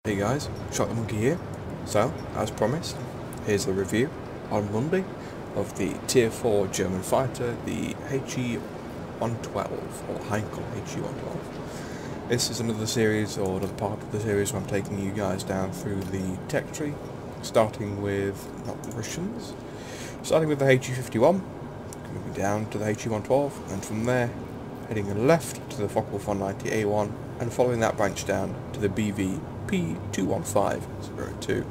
Hey guys, Heinkel He here. So, as promised, here's a review on Monday of the Tier 4 German fighter, the He-112, or Heinkel He-112. This is another series, or another part of the series where I'm taking you guys down through the tech tree, starting with, not the Russians, starting with the He-51, moving down to the He-112, and from there, heading left to the Voss and following that branch down to the BV P.215.02.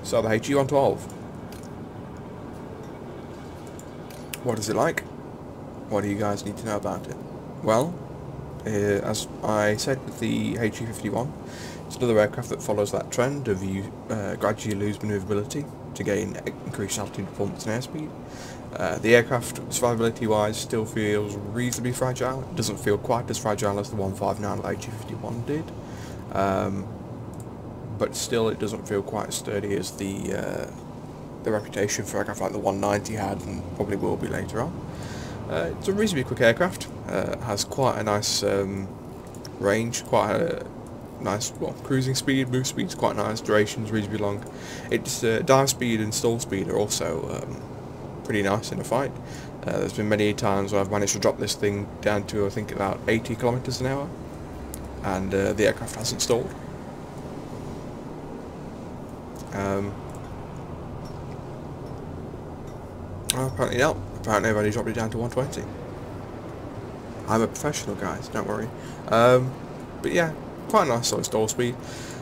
So the He-112. What is it like? What do you guys need to know about it? Well, as I said with the He-51, it's another aircraft that follows that trend of you gradually lose manoeuvrability to gain increased altitude performance and airspeed. The aircraft, survivability wise, still feels reasonably fragile. It doesn't feel quite as fragile as the 159 that He-51 did. But still it doesn't feel quite as sturdy as the reputation for aircraft like the 190 had, and probably will be later on. It's a reasonably quick aircraft, has quite a nice range, quite a nice cruising speed, move speed's quite nice, duration's reasonably long. Its dive speed and stall speed are also pretty nice in a fight. There's been many times where I've managed to drop this thing down to I think about 80 kilometers an hour, and the aircraft hasn't stalled. Well, apparently not. Apparently I've only dropped it down to 120. I'm a professional, guys, don't worry. But yeah, quite a nice solid stall speed.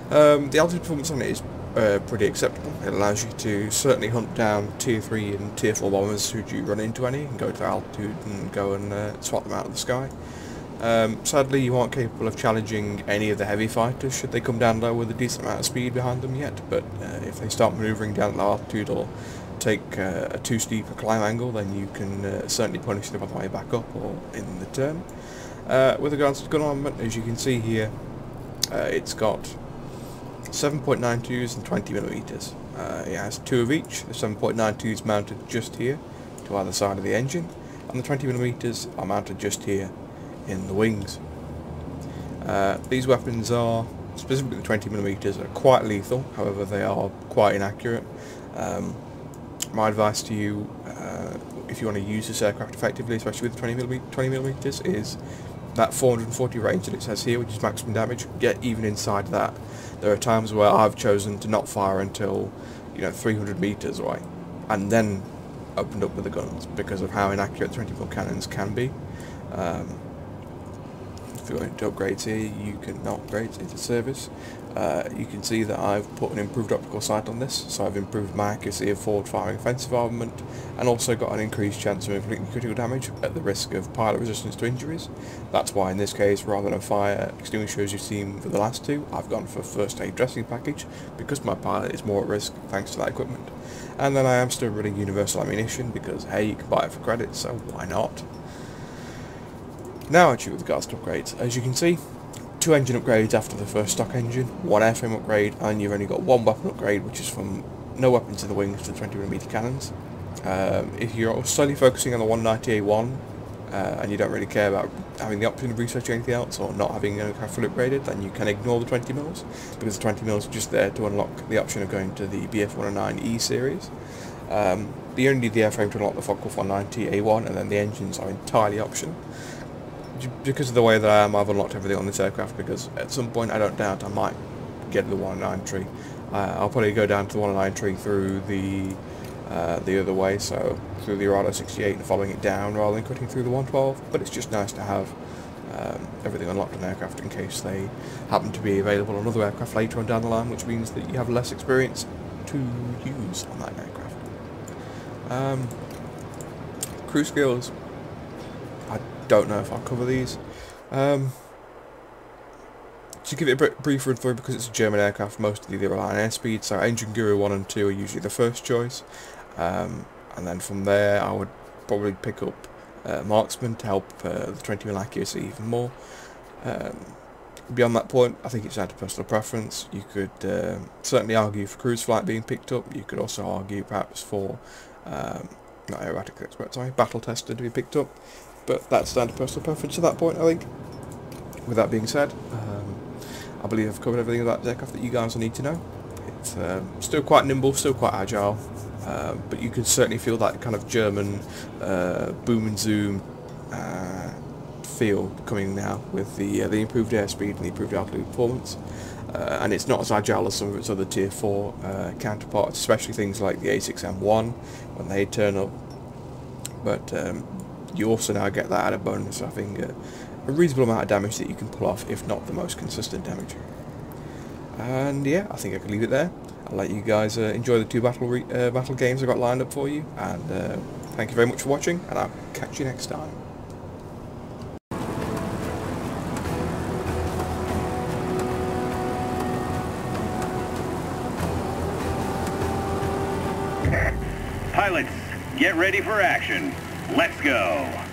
The altitude performance on it is pretty acceptable. It allows you to certainly hunt down tier 3 and tier 4 bombers should you run into any, and go to altitude and go and swat them out of the sky. Sadly, you aren't capable of challenging any of the heavy fighters should they come down low with a decent amount of speed behind them yet, but if they start manoeuvring down at low altitude or take a too steep a climb angle, then you can certainly punish them on the way back up or in the turn. With regards to gun armament, as you can see here, it's got 7.92s and 20mm. It has two of each. The 7.92s mounted just here to either side of the engine, and the 20mm are mounted just here in the wings. These weapons are, specifically the 20mm, are quite lethal, however they are quite inaccurate. My advice to you, if you want to use this aircraft effectively, especially with the 20mm, is that 440 range that it says here, which is maximum damage. Get even inside that. There are times where I've chosen to not fire until 300 meters away, and then opened up with the guns because of how inaccurate 20mm cannons can be. If you're going to upgrades here, you can not upgrade into service. You can see that I've put an improved optical sight on this, so I've improved my accuracy of forward firing offensive armament, and also got an increased chance of inflicting critical damage at the risk of pilot resistance to injuries. That's why in this case, rather than fire extinguisher as you've seen for the last two, I've gone for first aid dressing package, because my pilot is more at risk thanks to that equipment. And then I am still running universal ammunition, because hey, you can buy it for credit, so why not? Now actually with regards to upgrades, as you can see, 2 engine upgrades after the first stock engine, 1 airframe upgrade, and you've only got 1 weapon upgrade, which is from no weapons in the wings to 20mm cannons. If you're solely focusing on the 190A1 and you don't really care about having the option of researching anything else or not having an aircraft fully upgraded, then you can ignore the 20mm, because the 20mm are just there to unlock the option of going to the BF109E series. You only need the airframe to unlock the Voss 190A1, and then the engines are entirely optional. Because of the way that I am, I've unlocked everything on this aircraft, because at some point I don't doubt I might get the 109 tree. I'll probably go down to the 109 tree through the other way, so through the Arado 68 and following it down rather than cutting through the 112, but it's just nice to have everything unlocked on aircraft in case they happen to be available on other aircraft later on down the line, which means that you have less experience to use on that aircraft. Crew skills. I don't know if I'll cover these. To give it a brief run through, because it's a German aircraft, mostly they rely on airspeed, so Engine Guru 1 and 2 are usually the first choice. And then from there I would probably pick up Marksman to help the 20mm accuracy even more. Beyond that point, I think it's down to personal preference. You could certainly argue for cruise flight being picked up. You could also argue perhaps for, not aerobatics expert, sorry, battle tester to be picked up. But that's down to personal preference at that point, I think. With that being said, I believe I've covered everything about the aircraft that you guys will need to know. It's still quite nimble, still quite agile, but you can certainly feel that kind of German boom and zoom feel coming now with the improved airspeed and the improved altitude performance. And it's not as agile as some of its other Tier 4 counterparts, especially things like the A6M1 when they turn up. But you also now get that added bonus of having a reasonable amount of damage that you can pull off, if not the most consistent damage. And yeah, I think I can leave it there. I'll let you guys enjoy the two battle games I've got lined up for you, and thank you very much for watching, and I'll catch you next time. Pilots, get ready for action. Let's go.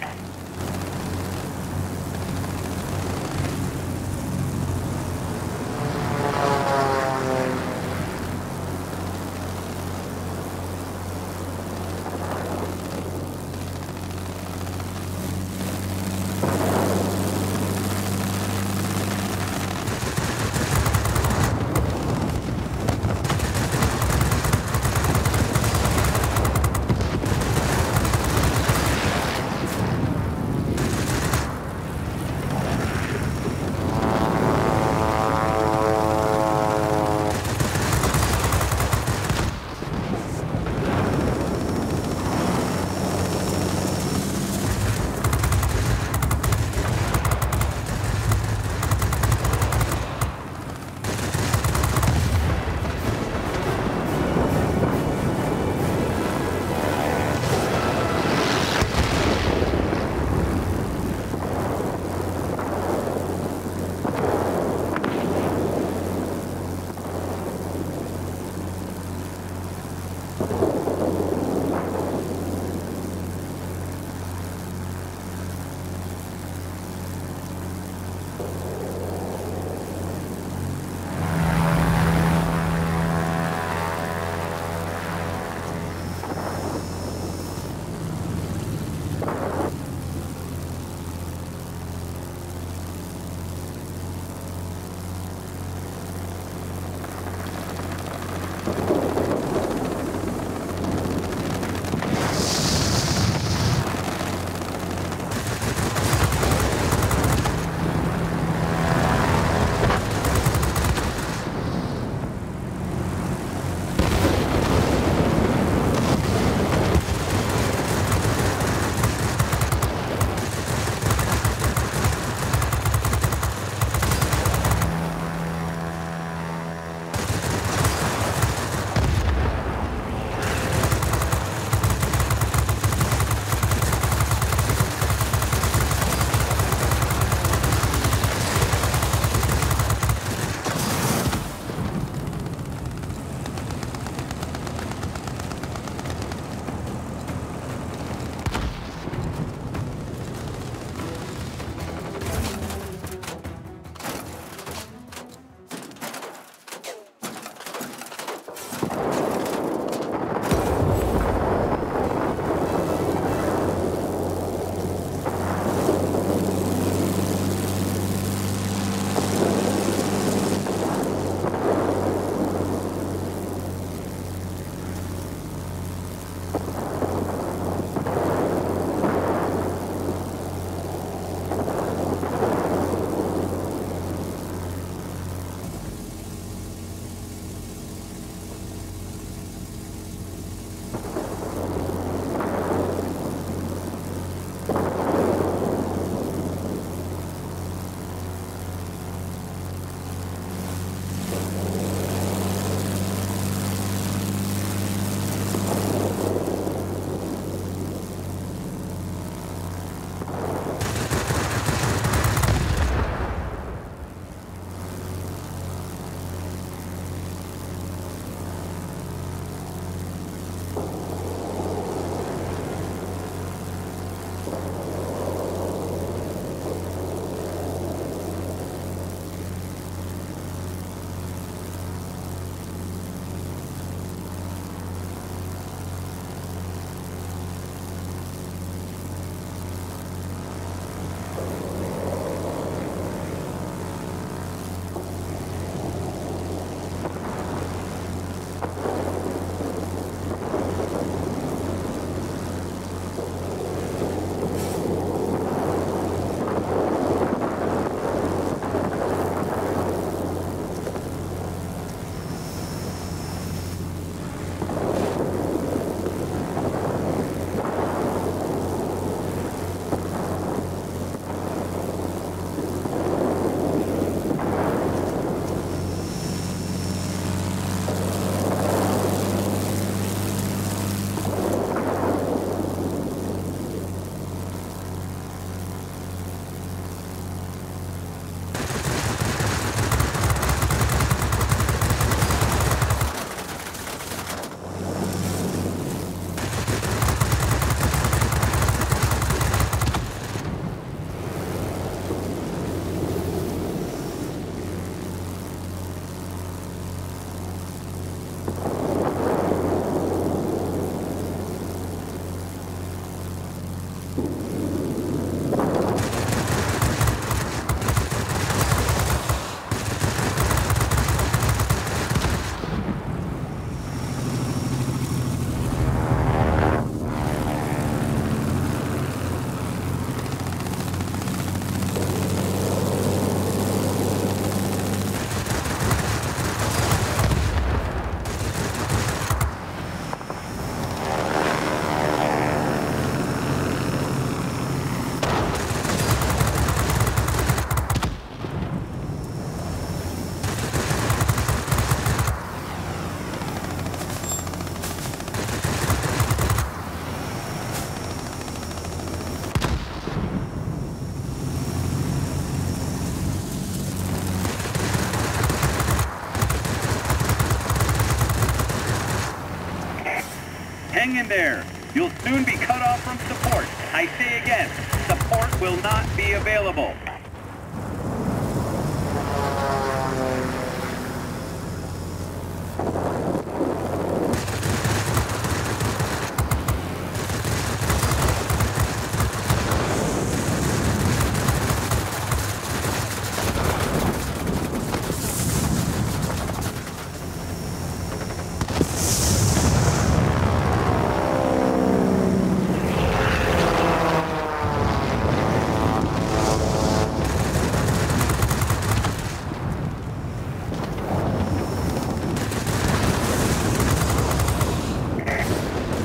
Hang in there. You'll soon be cut off from support. I say again, support will not be available.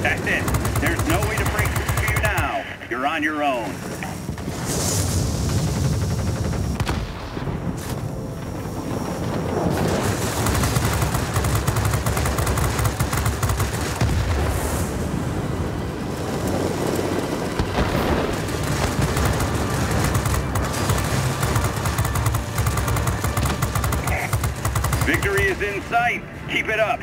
That's it. There's no way to break through to you now. You're on your own. Victory is in sight. Keep it up.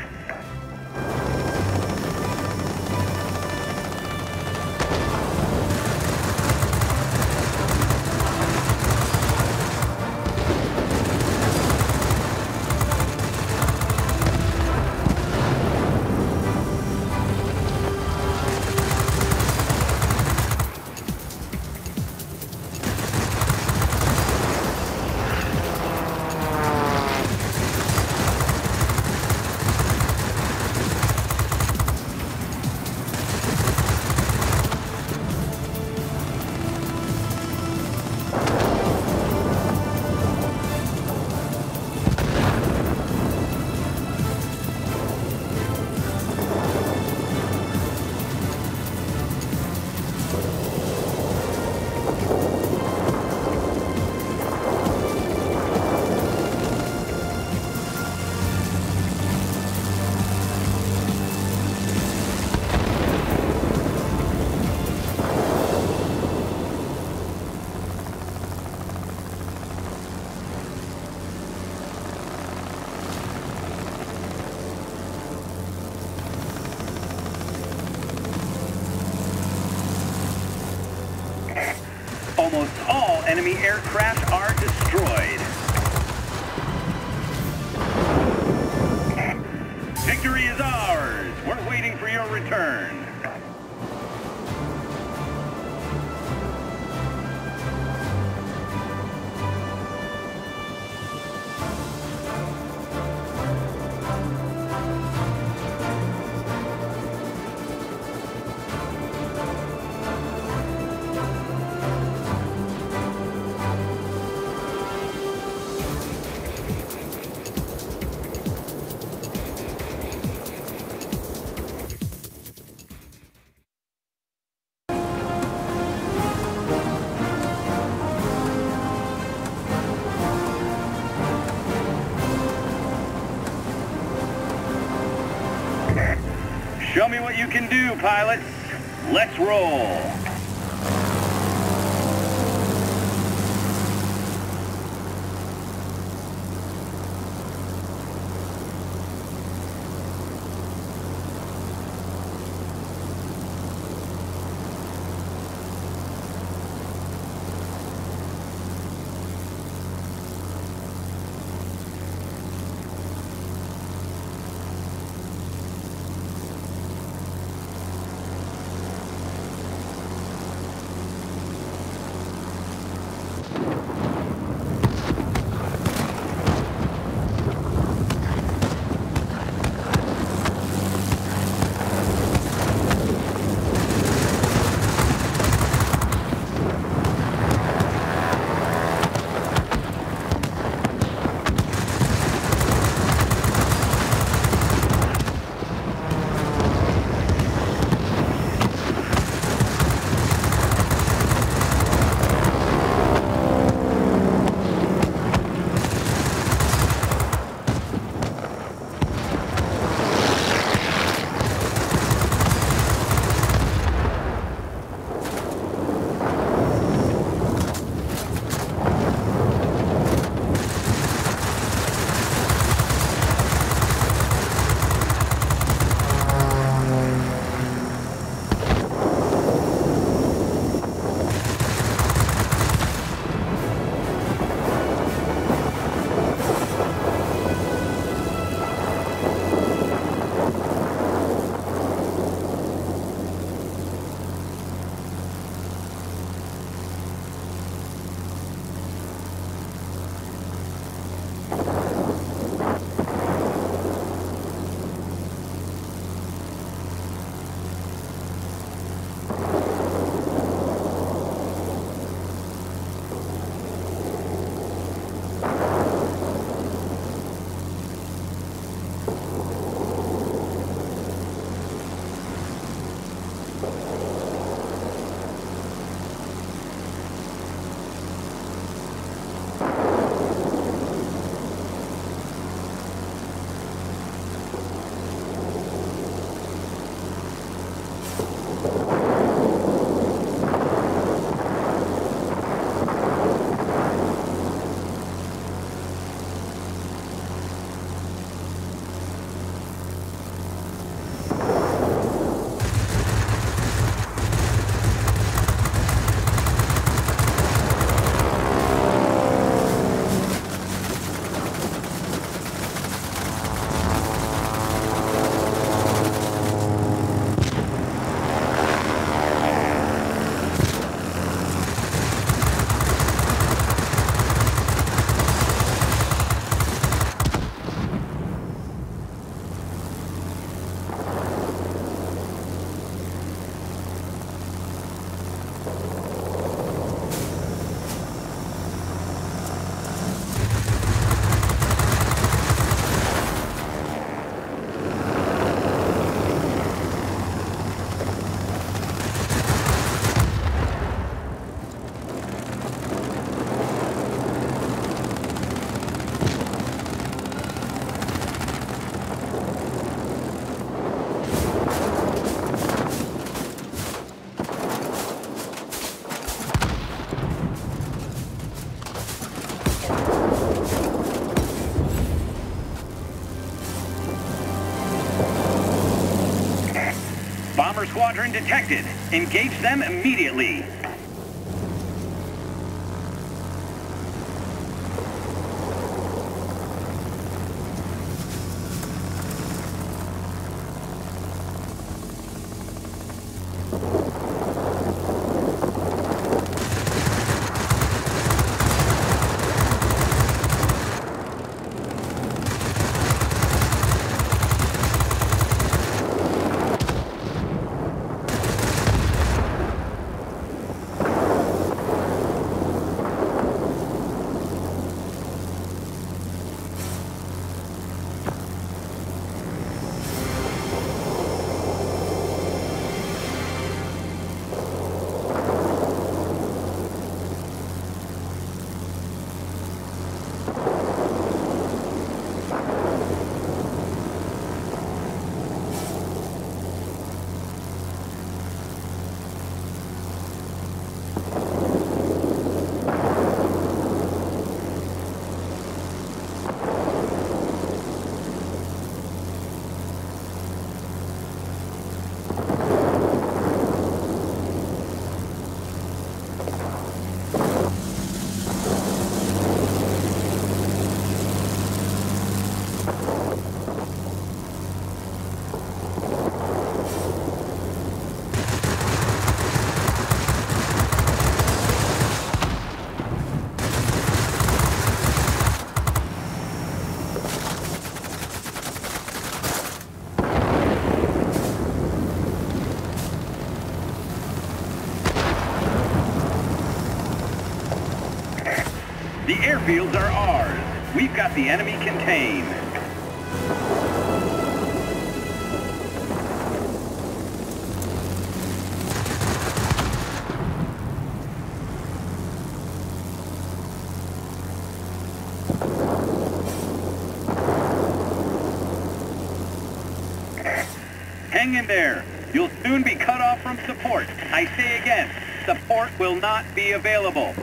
Almost all enemy aircraft are destroyed. Victory is ours. We're waiting for your return. Show me what you can do, pilots. Let's roll. Bomber Squadron detected. Engage them immediately. The airfields are ours. We've got the enemy contained. Hang in there. You'll soon be cut off from support. I say again, support will not be available.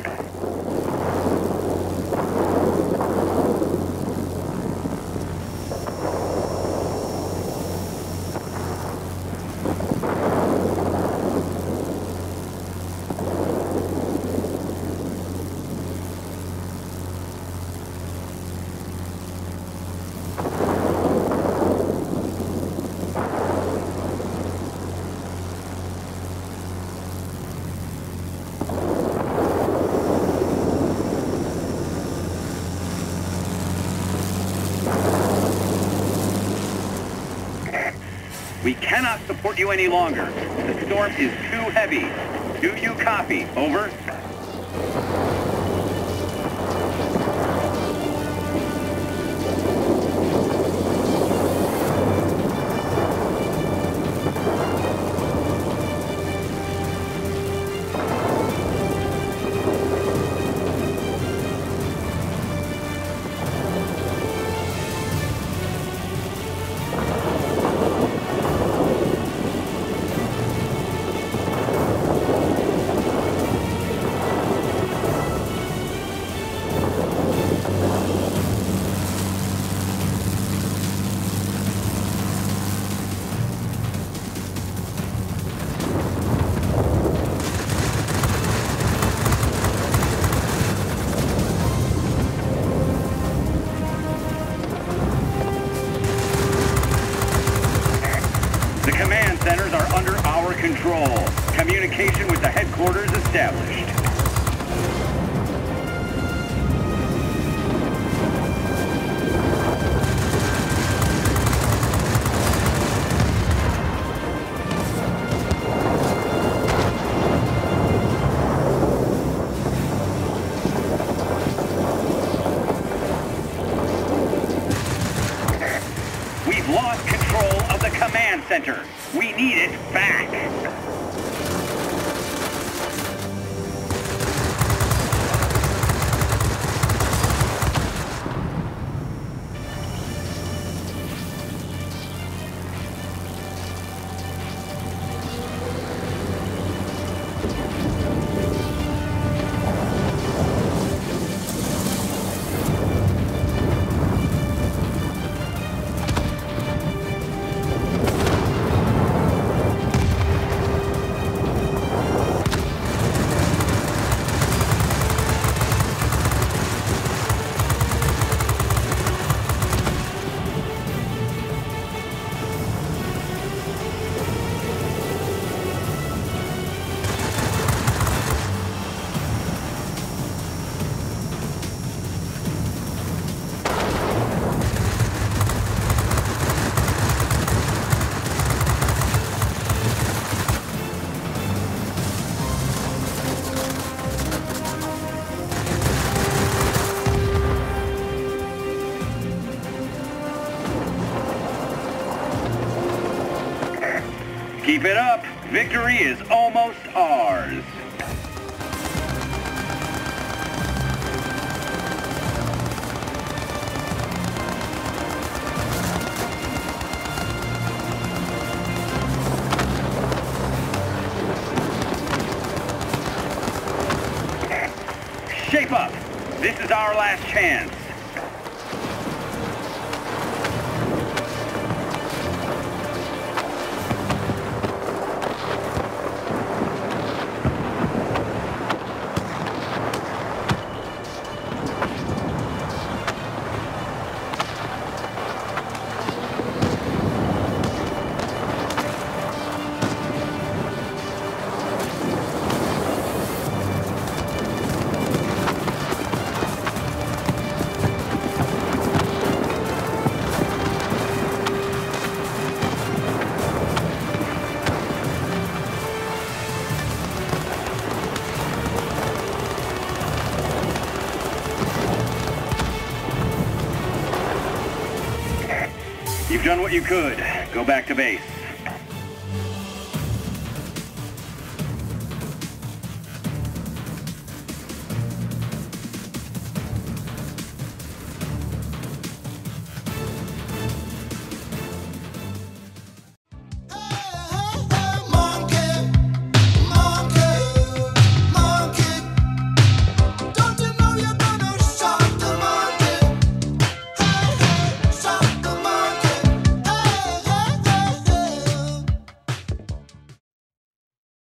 We cannot support you any longer. The storm is too heavy. Do you copy? Over. Centers are under our control. Communication with the headquarters established. We've lost control of the command center. We need it back. Keep it up. Victory is almost ours. Shape up. This is our last chance. You've done what you could. Go back to base.